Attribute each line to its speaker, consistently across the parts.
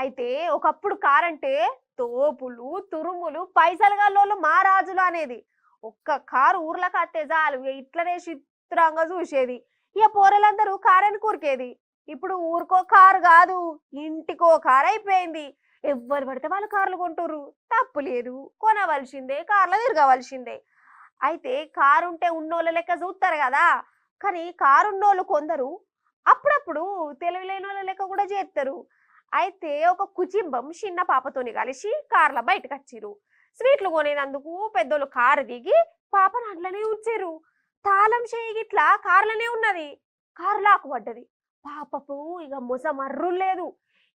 Speaker 1: అయితే ఒకప్పుడు కారంటే తోపులు, తురుములు, పైసలు గల్లోళ్ళు మా రాజులు అనేది. ఒక్క కారు ఊర్లోకి అత్తే చాలు ఇగ ఇట్లనే చిత్రంగా చూసేది. ఇక పోరలందరూ కారని కూరికేది. ఇప్పుడు ఊరికో కారు కాదు, ఇంటికో కారు అయిపోయింది. ఎవ్వరు పడితే వాళ్ళు కార్లు కొంటుర్రు. తప్పు లేదు, కొనవలసిందే, కార్లో తిరగవలసిందే. అయితే కారుంటే ఉన్నోళ్ళ లెక్క చూస్తారు కదా. కానీ కారున్నోళ్ళు కొందరు అప్పుడప్పుడు తెలివిలేనోళ్ళ లెక్క కూడా చేస్తారు. అయితే ఒక కుటుంబం చిన్న పాపతోని కలిసి కార్ల బయటకు స్వీట్లు కొనేందుకు పెద్దోళ్ళు కారు దిగి పాపను అట్లనే ఉంచారు. తాళం చేయి గిట్లా కార్లనే ఉన్నది. కారు లాకు పడ్డది. పాపపు ఇక మొసమర్రు లేదు.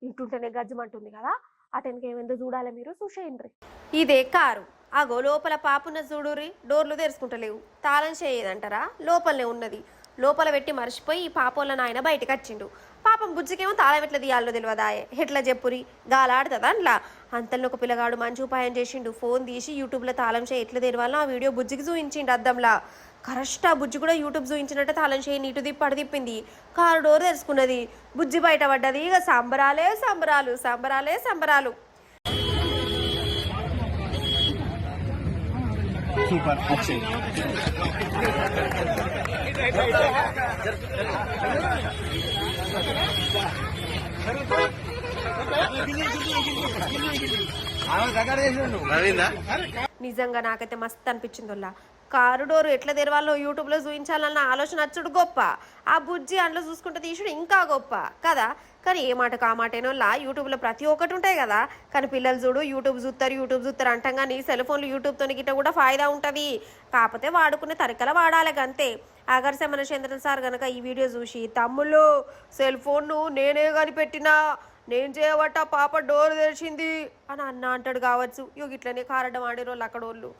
Speaker 1: ఇంటుంటేనే గజ్జమంటుంది కదా. అతనికి ఏమైందో చూడాలి, మీరు చూసేయండి. ఇదే కారు. అగో లోపల పాపున్న చూడురి, డోర్లు తెరుచుకుంటలేవు. తాళం చేయదంటారా, లోపలనే ఉన్నది. లోపల పెట్టి మర్చిపోయి ఈ పాపోళ్ళ నాయన బయటకు వచ్చిండు. పాపం బుజ్జికేమో తాళం ఎట్లా తీయాలో తెలియదాయే. ఎట్లా చెప్పురి, గాలాడుతుందా అంట్లా. అంతలో ఒక పిల్లగాడు మంచి ఉపాయం చేసిండు. ఫోన్ తీసి యూట్యూబ్లో తాళం చేయి ఎట్లా తెరవాలో ఆ వీడియో బుజ్జికి చూపించిండు అద్దంలా. కరెక్ట్ ఆ బుజ్జి కూడా యూట్యూబ్ చూపించినట్టే తాళం చేయి నీటు తిప్పి అడు తిప్పింది. Car door తెరుచుకున్నది. బుజ్జి బయట పడ్డది. ఇక సంబరాలే సంబరాలు, సంబరాలే సంబరాలు.
Speaker 2: సూపర్ అక్షయ్.
Speaker 1: నిజంగా నాకైతే మస్తు అనిపించింది. కారు డోరు ఎట్లా తెరవాలో యూట్యూబ్లో చూపించాలన్న ఆలోచన వచ్చుడు గొప్ప. ఆ బుజ్జి అందులో చూసుకుంటే తీసుడు ఇంకా గొప్ప కదా. కానీ ఏ మాటకు ఆ మాటేనోళ్ళ యూట్యూబ్లో ప్రతి ఒక్కటి ఉంటాయి కదా. కానీ పిల్లలు చూడు యూట్యూబ్ చూస్తారు అంటాం. కానీ సెల్ ఫోన్లు యూట్యూబ్తో గిట్ట కూడా ఫాయిదా ఉంటుంది. కాకపోతే వాడుకునే తరికల వాడాలి అంతే. ఆగర్స మనశేంద్ర సార్ గనక ఈ వీడియో చూసి తమ్ముళ్ళు సెల్ ఫోన్ను నేనే కనిపెట్టినా, నేను చేయబట్ట పాప డోర్ తెరిచింది అని అంటాడు కావచ్చు. ఇట్లనే కారడం ఆడిరోళ్ళు అక్కడ వాళ్ళు.